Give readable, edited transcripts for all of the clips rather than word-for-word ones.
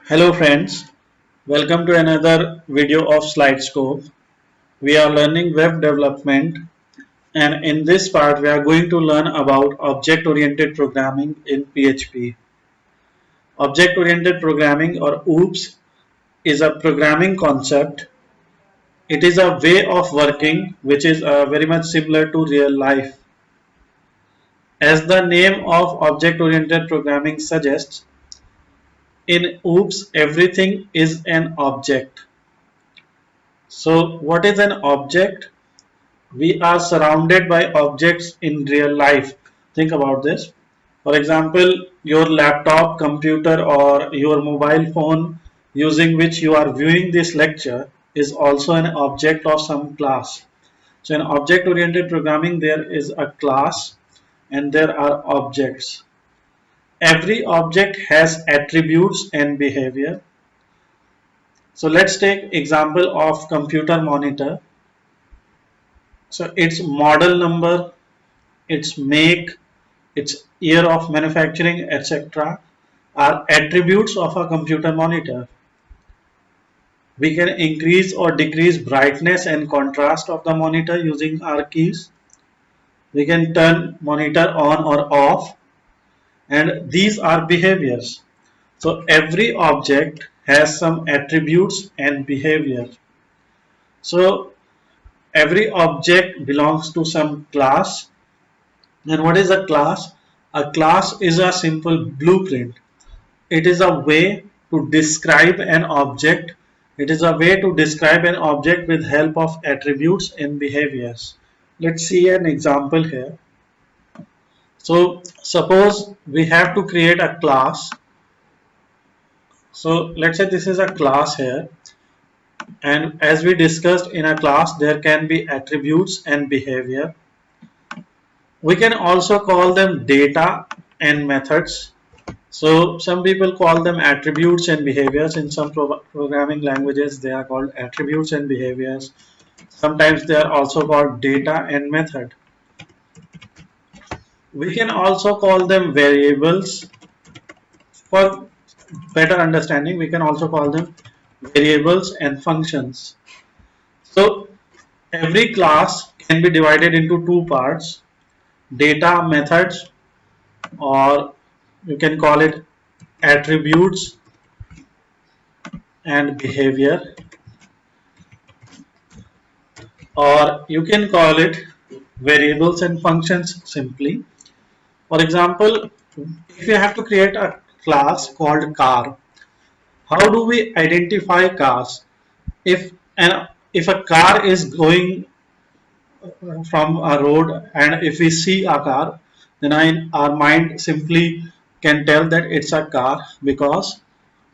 Hello friends, welcome to another video of SlideScope. We are learning web development, and in this part we are going to learn about object-oriented programming in PHP. Object-oriented programming, or OOPS, is a programming concept. It is a way of working which is very much similar to real life. As the name of object-oriented programming suggests, in OOPS everything is an object. So what is an object? We are surrounded by objects in real life. Think about this. For example, your laptop, computer, or your mobile phone using which you are viewing this lecture is also an object of some class. So in object oriented programming there is a class and there are objects. Every object has attributes and behavior. So let's take example of computer monitor. So its model number, its make, its year of manufacturing, etc. are attributes of a computer monitor. We can increase or decrease brightness and contrast of the monitor using our keys. We can turn monitor on or off, and these are behaviors. So every object has some attributes and behavior. So every object belongs to some class. And what is a class? A class is a simple blueprint. It is a way to describe an object. It is a way to describe an object with help of attributes and behaviors. Let's see an example here. So suppose we have to create a class. So let's say this is a class here, and as we discussed, in a class there can be attributes and behavior. We can also call them data and methods. So some people call them attributes and behaviors. In some programming languages they are called attributes and behaviors. Sometimes they are also called data and method. We can also call them variables. For better understanding, we can also call them variables and functions. So every class can be divided into two parts: data methods, or you can call it attributes and behavior, or you can call it variables and functions simply. For example, if you have to create a class called car, how do we identify cars? If if a car is going from a road and if we see a car, then our mind simply can tell that it's a car, because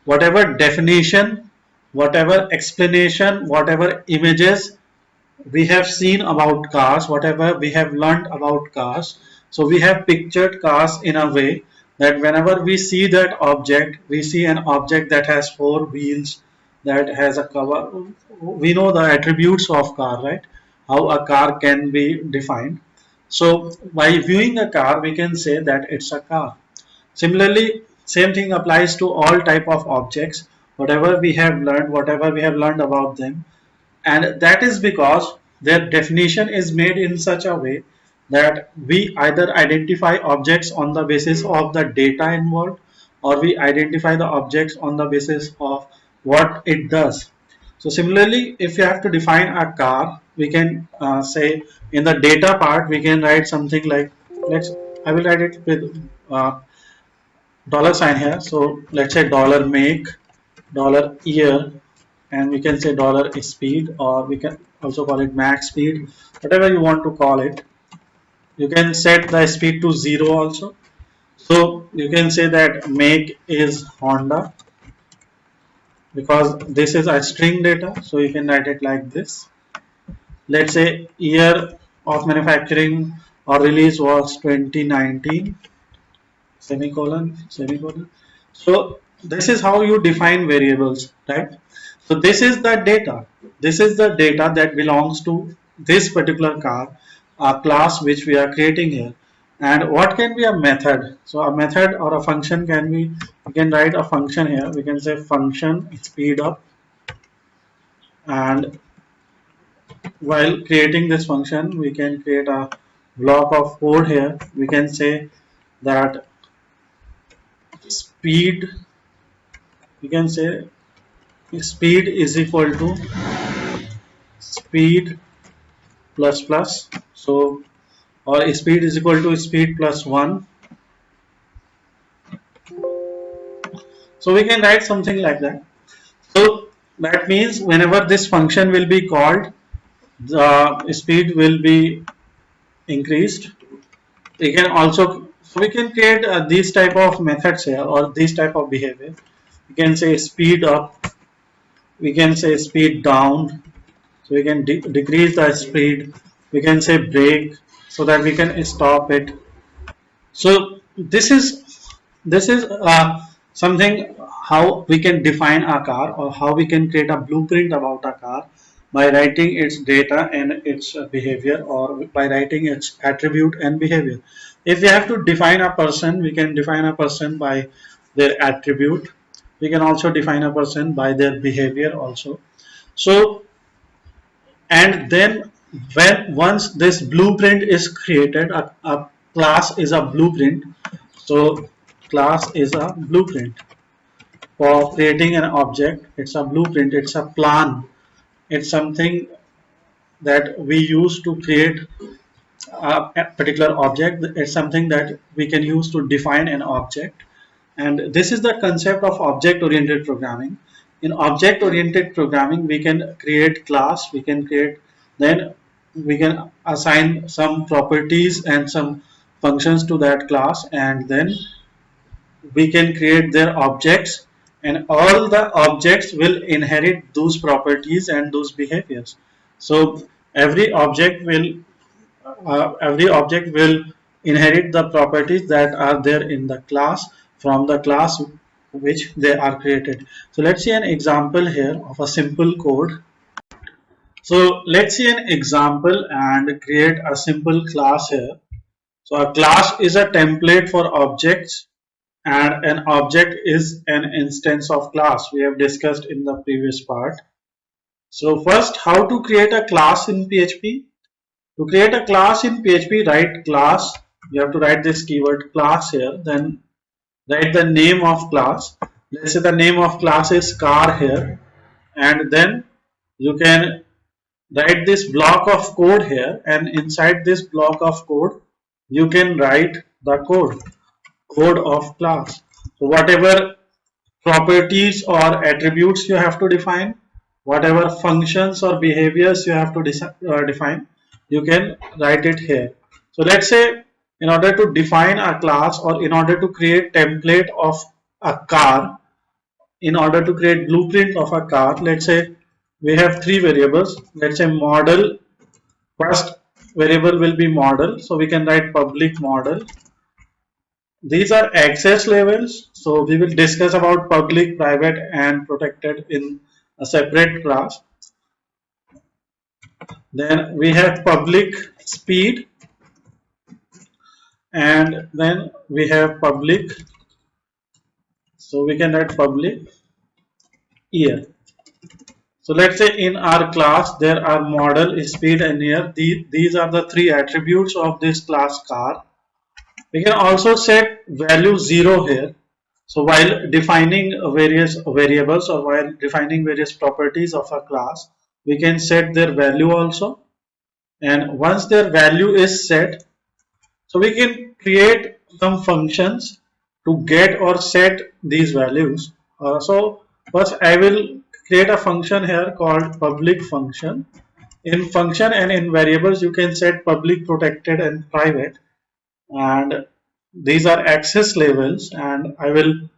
whatever definition, whatever explanation, whatever images we have seen about cars, whatever we have learned about cars, so we have pictured cars in a way that whenever we see that object, we see an object that has four wheels, that has a cover. We know the attributes of car, right? How a car can be defined. So by viewing a car, we can say that it's a car. Similarly, same thing applies to all type of objects. Whatever we have learned, whatever we have learned about them, and that is because their definition is made in such a way that we either identify objects on the basis of the data involved, or we identify the objects on the basis of what it does. So similarly, if you have to define a car, we can say in the data part we can write something like, let's I will write it with dollar sign here. So let's say dollar make, dollar year, and we can say dollar speed, or we can also call it max speed, whatever you want to call it. You can set the speed to 0 also. So you can say that make is Honda, because this is a string data, so you can write it like this. Let's say year of manufacturing or release was 2019, semicolon semicolon. So this is how you define variables, right? So this is the data. This is the data that belongs to this particular car, a class which we are creating here. And what can be a method? So a method or a function can be, we can write a function here. We can say function speed up, and while creating this function we can create a block of code here. We can say that speed, we can say speed is equal to speed plus plus, so or speed is equal to speed plus 1. So we can write something like that. So that means whenever this function will be called, the speed will be increased. We can also, so we can create these type of methods here, or this type of behavior. We can say speed up, we can say speed down, so we can decrease the speed. We can say brake, so that we can stop it. So this is something how we can define a car, or how we can create a blueprint about a car by writing its data and its behavior, or by writing its attribute and behavior. If we have to define a person, we can define a person by their attribute. We can also define a person by their behavior also. So, and then when once this blueprint is created, a class is a blueprint. So class is a blueprint for creating an object. It's a blueprint, it's a plan, it's something that we use to create a particular object. It's something that we can use to define an object. And this is the concept of object oriented programming. In object oriented programming, we can create class, we can create, then we can assign some properties and some functions to that class, and then we can create their objects, and all the objects will inherit those properties and those behaviors. So every object will inherit the properties that are there in the class from the class which they are created. So let's see an example here of a simple code. So let's see an example and create a simple class here. So a class is a template for objects, and an object is an instance of class. We have discussed in the previous part. So first, how to create a class in PHP? To create a class in PHP, write class. You have to write this keyword class here. Then write the name of class. Let's say the name of class is car here. And then you can write this block of code here. And inside this block of code, you can write the code of class. So whatever properties or attributes you have to define, whatever functions or behaviors you have to define, you can write it here. So let's say in order to define a class, or in order to create template of a car, in order to create blueprint of a car, let's say we have three variables. Let's say model, first variable will be model, so we can write public model. These are access levels, so we will discuss about public, private and protected in a separate class. Then we have public speed, and then we have public, so we can write public year. So let's say in our class there are model, speed and year. These are the three attributes of this class car. We can also set value 0 here. So while defining various variables, or while defining various properties of a class, we can set their value also. And once their value is set, so we can create some functions to get or set these values. So first I will create a function here called public function. In function and in variables, you can set public, protected and private. And these are access levels, and I will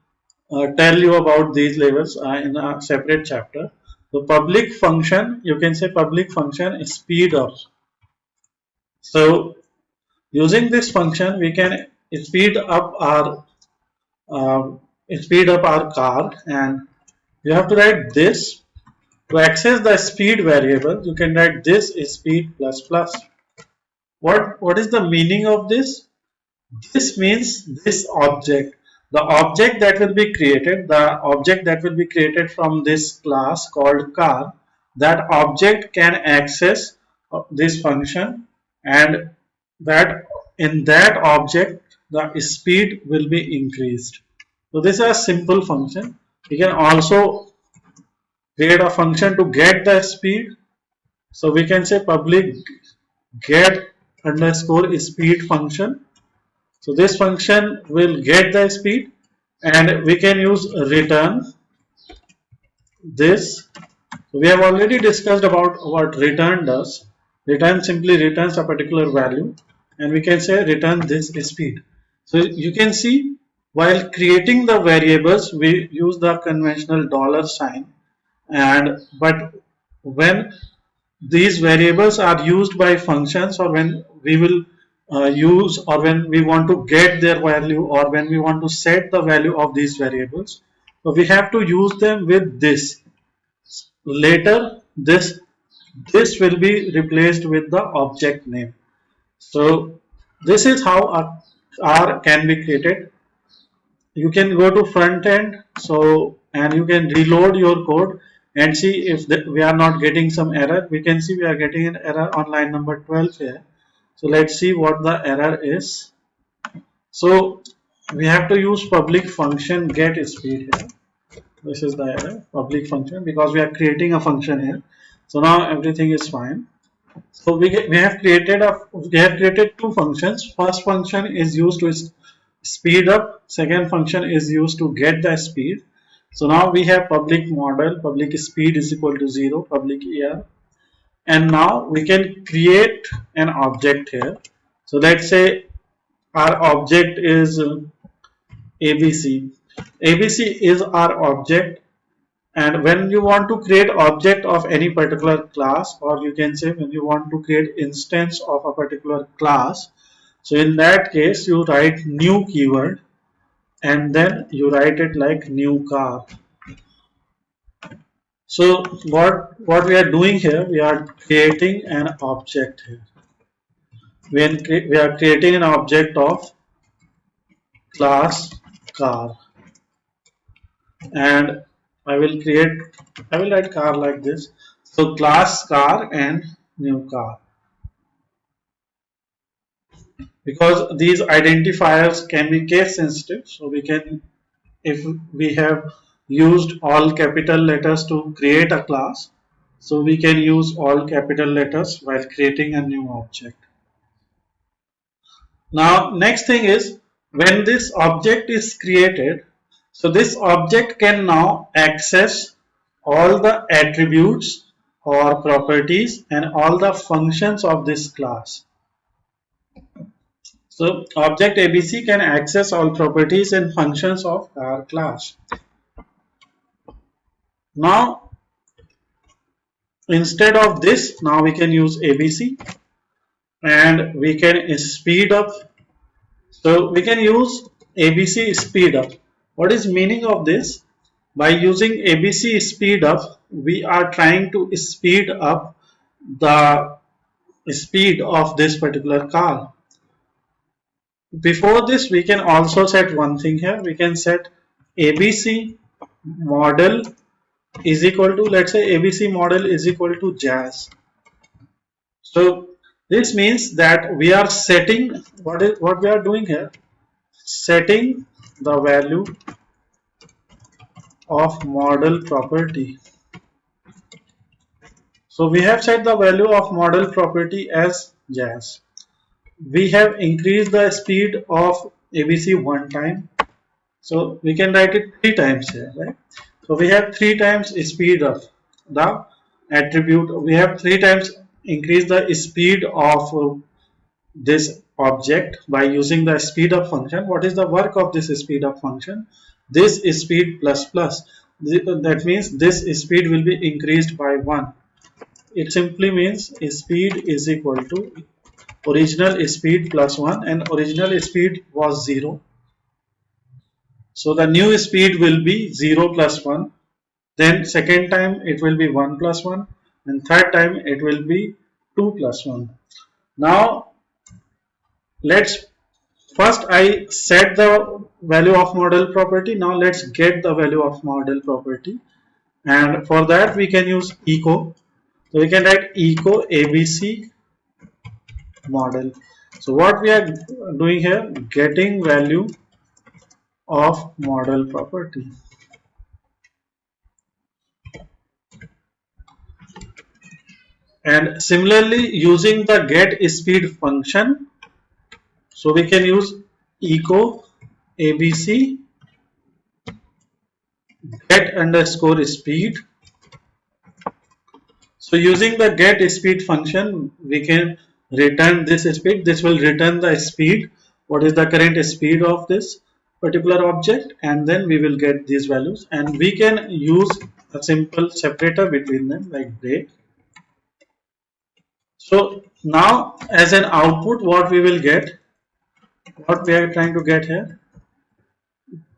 tell you about these levels in a separate chapter. So public function, you can say public function is speed up. So using this function, we can speed up our car, and you have to write this. To access the speed variable, you can write this is speed plus plus. What is the meaning of this? This means this object, the object that will be created, from this class called car, that object can access this function, and that in that object the speed will be increased. So this is a simple function. We can also create a function to get the speed. So we can say public get underscore speed function. So this function will get the speed, and we can use return this. We have already discussed about what return does. Return simply returns a particular value, and we can say return this speed. So you can see, while creating the variables we use the conventional dollar sign, and but when these variables are used by functions, or when we will use, or when we want to get their value, or when we want to set the value of these variables, so we have to use them with this. Later this will be replaced with the object name. So this is how a R can be created. You can go to front end, so, and you can reload your code and see if we are not getting some error. We can see we are getting an error on line number 12 here. So let's see what the error is. So we have to use public function get speed here. This is the error, public function, because we are creating a function here. So now everything is fine. So we have created two functions. First function is used to speed up. Second function is used to get the speed. So now we have public model, public speed is equal to 0, public year. And now we can create an object here. So let's say our object is ABC. ABC is our object, and when you want to create object of any particular class, or you can say when you want to create instance of a particular class, so in that case you write new keyword, and then you write it like new car. So what we are doing here, we are creating an object here. We are creating an object of class car, and I will write car like this. So class car and new car, because these identifiers can be case sensitive. So we can, if we have used all capital letters to create a class, so we can use all capital letters while creating a new object. Now next thing is, when this object is created, so this object can now access all the attributes or properties and all the functions of this class. So object ABC can access all properties and functions of our class. Now instead of this, now we can use ABC, and we can speed up. So we can use ABC speed up. What is meaning of this? By using ABC speed up, we are trying to speed up the speed of this particular car. Before this, we can also set one thing here. We can set ABC model is equal to, let's say ABC model is equal to Jazz. So this means that we are setting, what we are doing here, setting the value of model property. So we have set the value of model property as Jazz. We have increased the speed of ABC one time, so we can write it 3 times here, right? So we have 3 times speed of the attribute. We have 3 times increased the speed of this object by using the speed up function. What is the work of this speed up function? This is speed plus plus. That means this speed will be increased by 1. It simply means speed is equal to original speed plus 1, and original speed was 0. So the new speed will be 0 plus 1. Then second time it will be 1 plus 1, and third time it will be 2 plus 1. Now let's first I set the value of model property. Now let's get the value of model property, and for that we can use echo. So we can write echo ABC model. So what we are doing here, getting value of model property. And similarly, using the get speed function, so we can use echo ABC get underscore speed. So using the get speed function, we can return this speed. This will return the speed. What is the current speed of this particular object? And then we will get these values. And we can use a simple separator between them like break. So now as an output, what we will get, what we are trying to get here,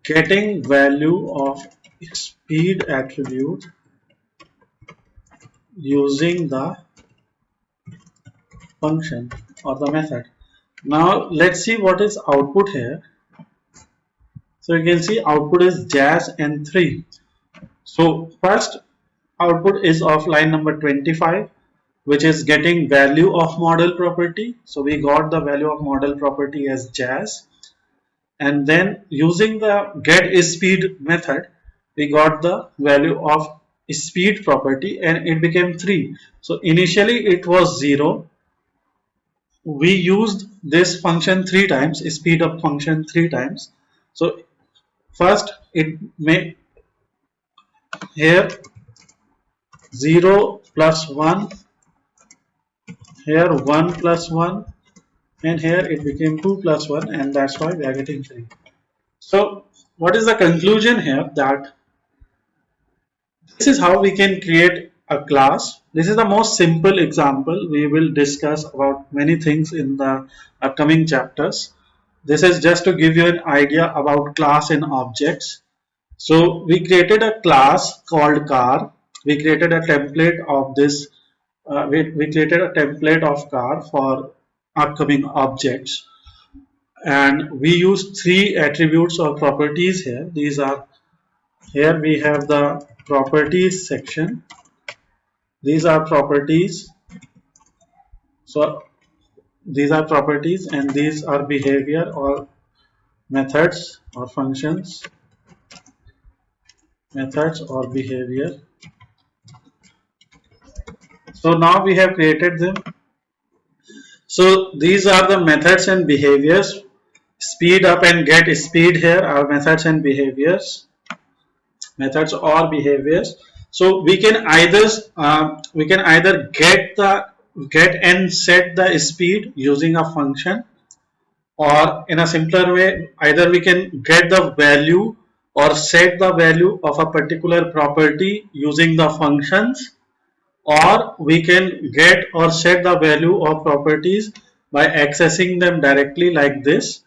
getting value of speed attribute using the function or the method. Now let's see what is output here. So you can see output is Jazz N3. So first output is of line number 25, which is getting value of model property. So we got the value of model property as Jazz, and then using the get speed method, we got the value of speed property and it became 3. So initially it was 0. We used this function 3 times, speed up function 3 times. So first it may here 0 plus 1, here 1 plus 1, and here it became 2 plus 1, and that's why we are getting 3. So what is the conclusion here? That this is how we can create a class. This is the most simple example. We will discuss about many things in the upcoming chapters. This is just to give you an idea about class and objects. So we created a class called car. We created a template of this. We created a template of car for upcoming objects, and we use 3 attributes or properties here. These are, here we have the properties section. These are properties. So these are properties and these are behavior or methods or functions, methods or behavior. So now we have created them. So these are the methods and behaviors. Speed up and get speed here are methods and behaviors, methods or behaviors. So we can either get and set the speed using a function, or in a simpler way, either we can get the value or set the value of a particular property using the functions, or we can get or set the value of properties by accessing them directly like this.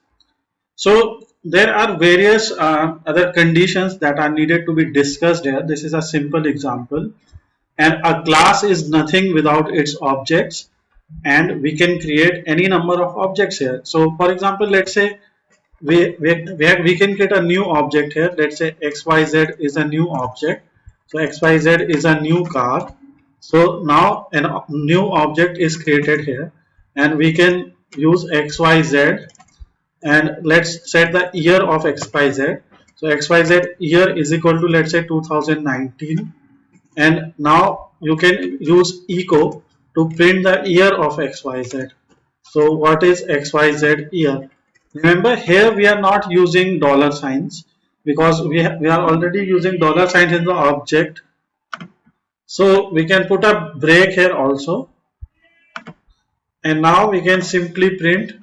So there are various other conditions that are needed to be discussed here. This is a simple example, and a class is nothing without its objects, and we can create any number of objects here. So for example, let's say we can create a new object here. Let's say XYZ is a new object. So XYZ is a new car. So now a new object is created here, and we can use XYZ, and let's set the year of XYZ. So XYZ year is equal to, let's say, 2019, and now you can use echo to print the year of XYZ. So what is XYZ year? Remember, here we are not using dollar signs because we are already using dollar signs in the object. So we can put a break here also, and now we can simply print.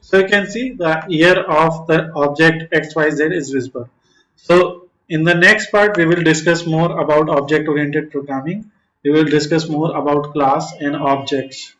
So you can see the year of the object XYZ is visible. So in the next part, we will discuss more about object oriented programming. We will discuss more about class and objects.